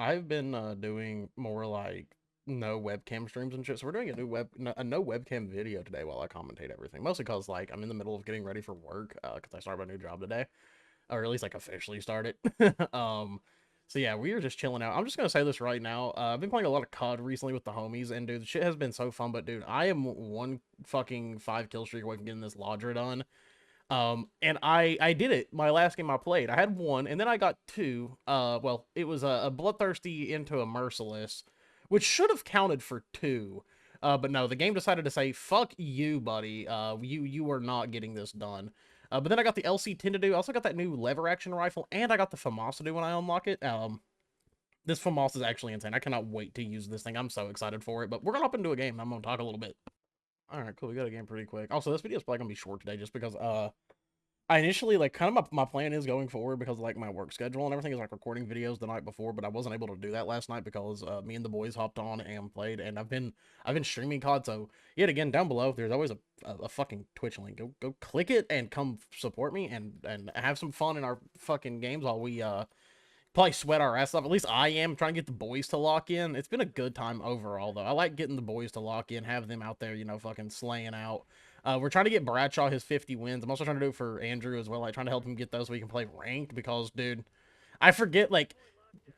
I've been doing more like no webcam streams and shit. So we're doing a no webcam video today while I commentate everything. Mostly because like I'm in the middle of getting ready for work because I started my new job today, or at least like officially started. um, so yeah, we are just chilling out. I'm just gonna say this right now. I've been playing a lot of COD recently with the homies, and dude, the shit has been so fun. But dude, I am one fucking 5 kill streak away from getting this Lodger done. And I did it. My last game I played, I had one, and then I got two. Well, it was a bloodthirsty into a merciless, which should have counted for two. But no, the game decided to say, "Fuck you, buddy. You are not getting this done." But then I got the LC-10 to do. I also got that new lever action rifle, and I got the FAMAS to do when I unlock it. This FAMAS is actually insane. I cannot wait to use this thing. I'm so excited for it. But we're gonna hop into a game. I'm gonna talk a little bit. All right, cool. We got a game pretty quick. Also, this video is probably gonna be short today, just because I initially like kind of my plan is going forward because like my work schedule and everything is like recording videos the night before, but I wasn't able to do that last night because me and the boys hopped on and played, and I've been streaming COD. So yet again, down below there's always a fucking Twitch link. Go click it and come support me and have some fun in our fucking games while we probably sweat our ass off. At least I am trying to get the boys to lock in. It's been a good time overall, though. I like getting the boys to lock in, have them out there, fucking slaying out. We're trying to get Bradshaw his 50 wins. I'm also trying to do it for Andrew as well, like trying to help him get those so he can play ranked because, dude, I forget, like,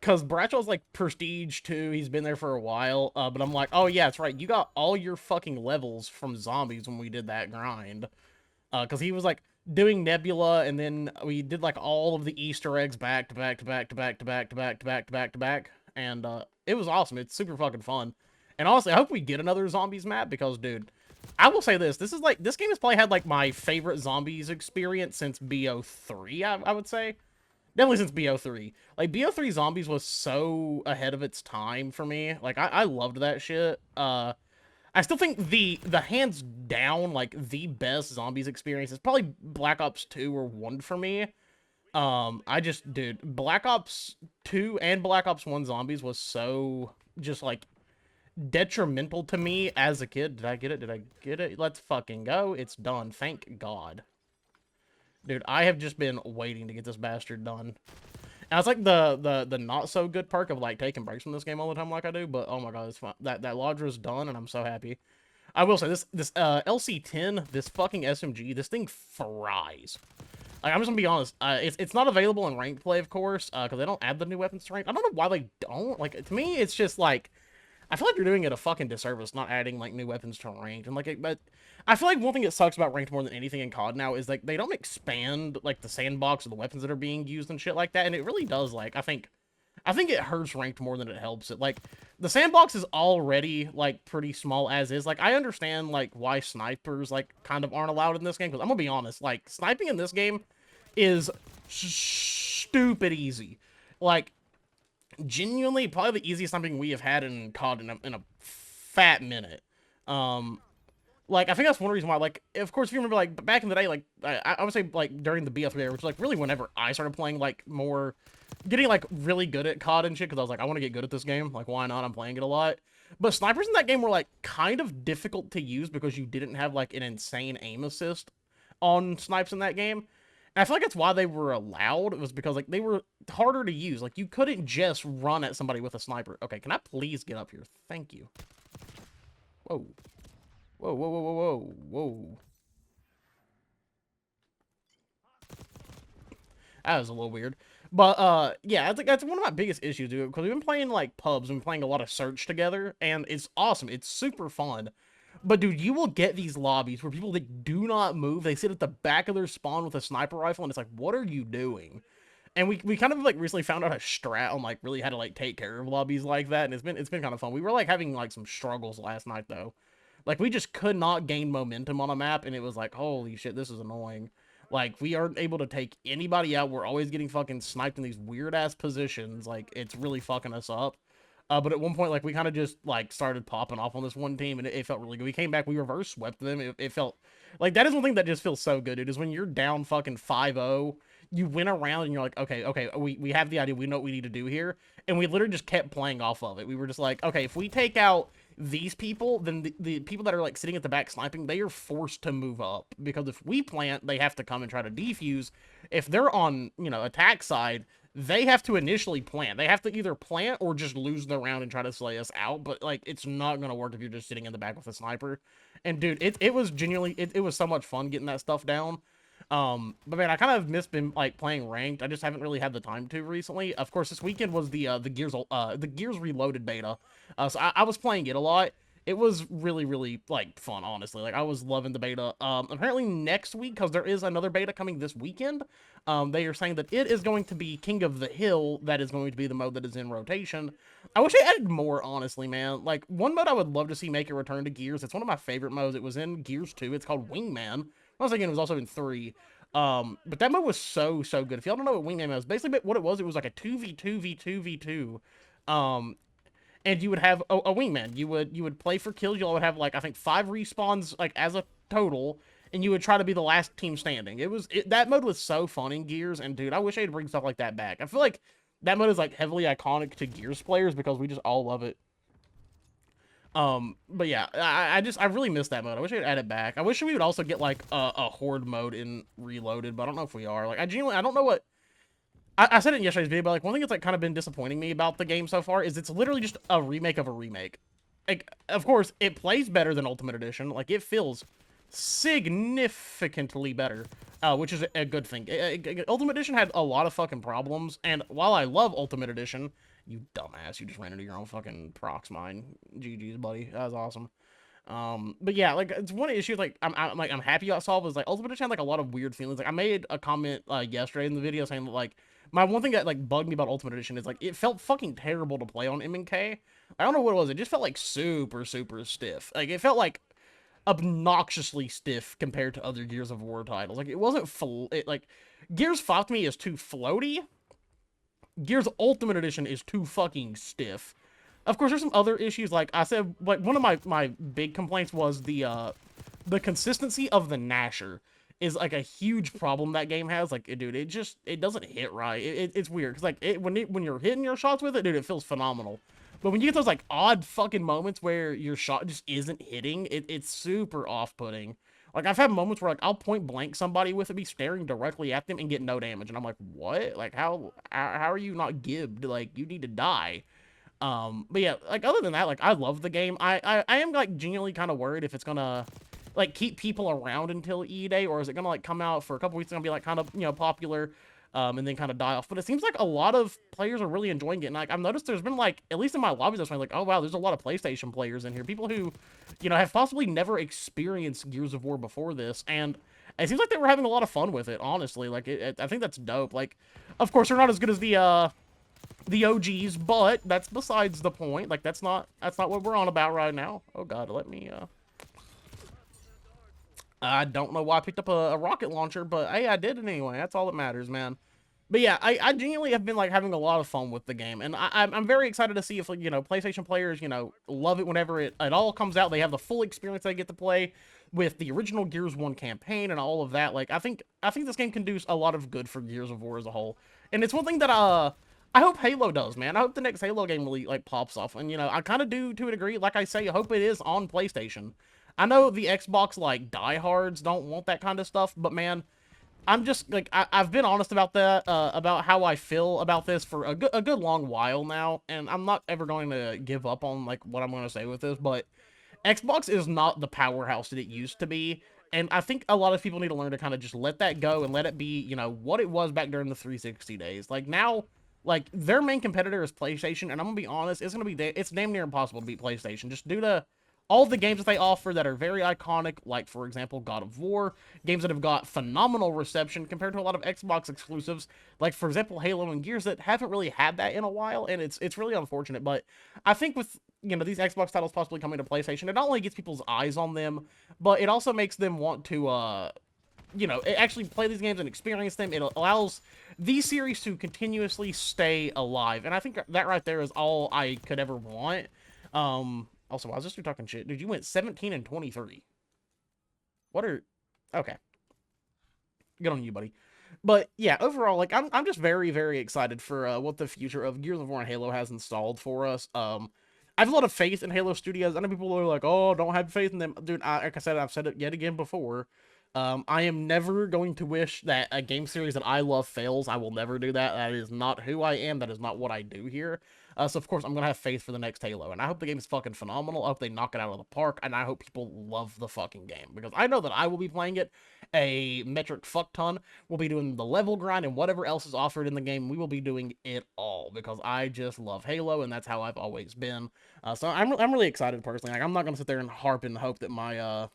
because Bradshaw's like prestige too. He's been there for a while. But I'm like, oh yeah, that's right. You got all your fucking levels from zombies when we did that grind. Because he was like doing Nebula, and then we did like all of the Easter eggs back to back to back to back to back to back to back to back to back, and it was awesome. It's super fucking fun. And honestly, I hope we get another zombies map because, dude, I will say this: this game has probably had like my favorite zombies experience since BO3. I would say. Definitely since BO3. Like, BO3 Zombies was so ahead of its time for me. Like, I loved that shit. I still think the hands down, like, the best zombies experience is probably Black Ops 2 or 1 for me. Dude, Black Ops 2 and Black Ops 1 Zombies was so just, like, detrimental to me as a kid. Did I get it? Did I get it? Let's fucking go. It's done. Thank God. Dude, I have just been waiting to get this bastard done. And it's like the not so good perk of like taking breaks from this game all the time like I do, but oh my god, it's fun. That Lodger is done and I'm so happy. I will say this LC-10, this fucking SMG, this thing fries. Like, I'm just gonna be honest, it's not available in ranked play, of course, because they don't add the new weapons to ranked. I don't know why they don't. Like, to me, it's just like, I feel like you're doing it a fucking disservice not adding like new weapons to ranked. And like, but I feel like one thing that sucks about ranked more than anything in COD now is like they don't expand like the sandbox or the weapons that are being used and shit like that. And it really does, like, I think it hurts ranked more than it helps it. Like, the sandbox is already like pretty small as is. Like, I understand like why snipers like kind of aren't allowed in this game, because I'm gonna be honest, like, sniping in this game is stupid easy. Like, genuinely probably the easiest something we have had in COD in a fat minute. Like, I think that's one reason why, like, of course, if you remember, like, back in the day, like, I would say, like, during the BF3 era, which was, like, really whenever I started playing, like, more, getting, like, really good at COD and shit, because I was like, I want to get good at this game, like, why not, I'm playing it a lot. But snipers in that game were, like, kind of difficult to use because you didn't have, like, an insane aim assist on snipes in that game. And I feel like that's why they were allowed. It was because, like, they were harder to use. Like, you couldn't just run at somebody with a sniper. Okay, can I please get up here? Thank you. Whoa. Whoa, whoa, whoa, whoa, whoa, whoa. That was a little weird. But, yeah, I think that's one of my biggest issues, dude, because we've been playing, like, pubs, and playing a lot of search together, and it's awesome. It's super fun. But, dude, you will get these lobbies where people, like, do not move. They sit at the back of their spawn with a sniper rifle, and it's like, what are you doing? And we kind of, like, recently found out a strat on, like, really how to, like, take care of lobbies like that, and it's been kind of fun. We were, like, having, like, some struggles last night, though. Like, we just could not gain momentum on a map, and it was like, holy shit, this is annoying. Like, we aren't able to take anybody out. We're always getting fucking sniped in these weird-ass positions. Like, it's really fucking us up. But at one point, like, we kind of just, like, started popping off on this one team, and it felt really good. We came back, we reverse swept them. It felt... Like, that is one thing that just feels so good, dude, is when you're down fucking 5-0, you went around and you're like, okay, we have the idea, we know what we need to do here. And we literally just kept playing off of it. We were just like, okay, if we take out these people, then the people that are like sitting at the back sniping, they are forced to move up, because if we plant, they have to come and try to defuse. If they're on, attack side, they have to initially plant. They have to either plant or just lose the round and try to slay us out. But like, it's not gonna work if you're just sitting in the back with a sniper. And dude, it was genuinely it was so much fun getting that stuff down. But man, I kind of missed been like playing ranked. I just haven't really had the time to recently. Of course, this weekend was the Gears Reloaded beta. So I was playing it a lot. It was really, really like fun, honestly. Like I was loving the beta. Apparently next week, because there is another beta coming this weekend, they are saying that it is going to be King of the Hill. That is going to be the mode that is in rotation. I wish they added more, honestly, man. Like one mode I would love to see make a return to Gears. It's one of my favorite modes. It was in Gears 2. It's called Wingman. I was thinking it was also in 3. But that mode was so good. If y'all don't know what Wingman was, basically what it was like a 2v2v2v2. And you would have a wingman. You would play for kills. You all would have like I think 5 respawns like as a total, and you would try to be the last team standing. That mode was so fun in Gears, and dude, I wish they'd bring stuff like that back. I feel like that mode is like heavily iconic to Gears players because we just all love it. But yeah, I really miss that mode. I wish they'd add it back. I wish we would also get like a horde mode in Reloaded, but I don't know if we are. Like I don't know what. I said it in yesterday's video, but like one thing that's like kind of been disappointing me about the game so far is it's literally just a remake of a remake. Like, of course, it plays better than Ultimate Edition. Like, it feels significantly better, which is a good thing. Ultimate Edition had a lot of fucking problems, and while I love Ultimate Edition, you dumbass, you just ran into your own fucking prox mine. GG's, buddy. That was awesome. But yeah, like it's one issue like I'm happy got solved is like Ultimate Edition had like a lot of weird feelings. Like I made a comment yesterday in the video saying that like my one thing that like bugged me about Ultimate Edition is like it felt fucking terrible to play on MK. I don't know what it was. It just felt like super stiff. Like it felt like obnoxiously stiff compared to other Gears of War titles. Like it wasn't like Gears 5 to me is too floaty. Gears Ultimate Edition is too fucking stiff. Of course, there's some other issues. Like I said, like one of my big complaints was the consistency of the Gnasher is like a huge problem that game has. Like, dude, it doesn't hit right. It's weird because like when you're hitting your shots with it, dude, it feels phenomenal. But when you get those like odd fucking moments where your shot just isn't hitting, it's super off-putting. Like I've had moments where like I'll point blank somebody with it, be staring directly at them and get no damage, and I'm like, what? Like how are you not gibbed? Like you need to die. But yeah, like other than that, like I love the game. I am like genuinely kind of worried if it's gonna like keep people around until E-Day, or is it gonna like come out for a couple weeks and be like kind of popular, and then kind of die off. But it seems like a lot of players are really enjoying it, and like I've noticed there's been like at least in my lobbies I was like, oh wow, there's a lot of PlayStation players in here, people who have possibly never experienced Gears of War before this, and it seems like they were having a lot of fun with it. Honestly, like I think that's dope. Like, of course they're not as good as the OGs, but that's besides the point. Like that's not what we're on about right now. Oh god, let me I don't know why I picked up a rocket launcher, but hey, I did it anyway. That's all that matters, man. But yeah, I genuinely have been like having a lot of fun with the game, and I'm very excited to see if like PlayStation players love it whenever it all comes out. They have the full experience they get to play with the original Gears 1 campaign and all of that. Like I think this game can do a lot of good for Gears of War as a whole, and it's one thing that I hope Halo does, man. I hope the next Halo game really like pops off, and I kind of do to a degree. Like I say, I hope it is on PlayStation. I know the Xbox like diehards don't want that kind of stuff, but man, I'm just like I've been honest about that, about how I feel about this for a good long while now, and I'm not ever going to give up on like what I'm going to say with this, but Xbox is not the powerhouse that it used to be, and I think a lot of people need to learn to kind of just let that go and let it be, what it was back during the 360 days. Like now, like their main competitor is PlayStation, and I'm gonna be honest, it's damn near impossible to beat PlayStation just due to all the games that they offer that are very iconic, like, for example, God of War, games that have got phenomenal reception compared to a lot of Xbox exclusives, like, for example, Halo and Gears that haven't really had that in a while, and it's really unfortunate, but I think with, these Xbox titles possibly coming to PlayStation, it not only gets people's eyes on them, but it also makes them want to, actually play these games and experience them. It allows these series to continuously stay alive, and I think that right there is all I could ever want. Also, I was just talking shit. Dude, you went 17 and 23. Okay. Good on you, buddy. But yeah, overall, like I'm just very, very excited for what the future of Gears of War and Halo has installed for us. I have a lot of faith in Halo Studios. I know people are like, oh, don't have faith in them. Dude, like I said, I've said it yet again before. I am never going to wish that a game series that I love fails. I will never do that. That is not who I am. That is not what I do here. So of course I'm gonna have faith for the next Halo, and I hope the game is fucking phenomenal. I hope they knock it out of the park, and I hope people love the fucking game because I know that I will be playing it a metric fuck ton. We'll be doing the level grind and whatever else is offered in the game. We will be doing it all because I just love Halo, and that's how I've always been. So I'm really excited personally. Like I'm not gonna sit there and harp and hope that my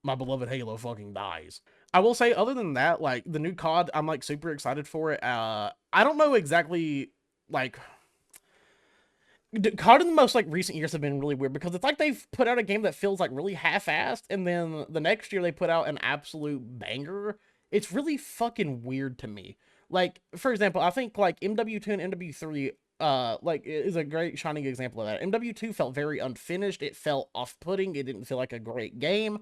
beloved Halo fucking dies. I will say, other than that, like the new COD, I'm like super excited for it. I don't know exactly like COD in the most like recent years have been really weird because it's like they've put out a game that feels like really half-assed, and then the next year they put out an absolute banger. It's really fucking weird to me. Like, for example, I think like MW2 and MW3 like is a great shining example of that. MW2 felt very unfinished, it felt off-putting, it didn't feel like a great game.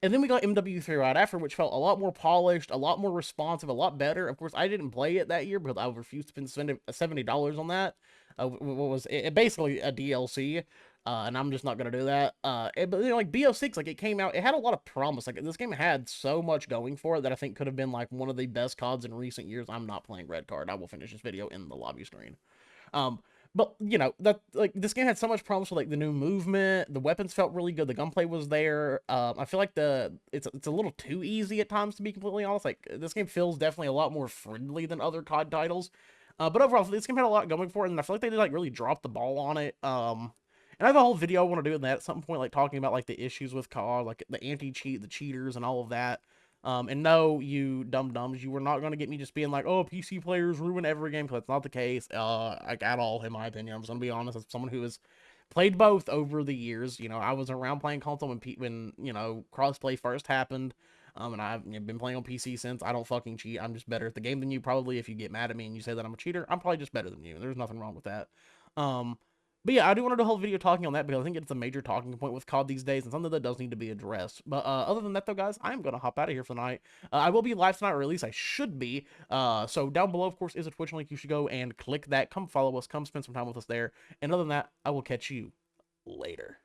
And then we got MW3 right after, which felt a lot more polished, a lot more responsive, a lot better. Of course, I didn't play it that year because I refused to spend $70 on that. What was it? Basically a DLC, and I'm just not gonna do that. But you know, like BO6, like it came out, it had a lot of promise. Like this game had so much going for it that I think could have been like one of the best CODs in recent years. I'm not playing Red Card. I will finish this video in the lobby screen. Um, but you know that like this game had so much promise with like the new movement, the weapons felt really good, the gunplay was there. I feel like it's a little too easy at times to be completely honest. Like this game feels definitely a lot more friendly than other COD titles. But overall, this game had a lot going for it, and I feel like they did like really drop the ball on it. And I have a whole video I want to do in that at some point, like talking about like the issues with COD, like the anti-cheat, the cheaters, and all of that. And no, you dum-dums, you were not going to get me just being like, oh, PC players ruin every game, because that's not the case, like, at all, in my opinion. I'm just going to be honest, as someone who has played both over the years. You know, I was around playing console when you know, crossplay first happened, and I've been playing on PC since. I don't fucking cheat. I'm just better at the game than you, probably. If you get mad at me and you say that I'm a cheater, I'm probably just better than you. There's nothing wrong with that. Um, but yeah, I do want to do a whole video talking on that because I think it's a major talking point with COD these days and something that does need to be addressed. But other than that, though, guys, I'm going to hop out of here for the night. I will be live tonight, or at least I should be. So down below, of course, is a Twitch link. You should go and click that. Come follow us. Come spend some time with us there. And other than that, I will catch you later.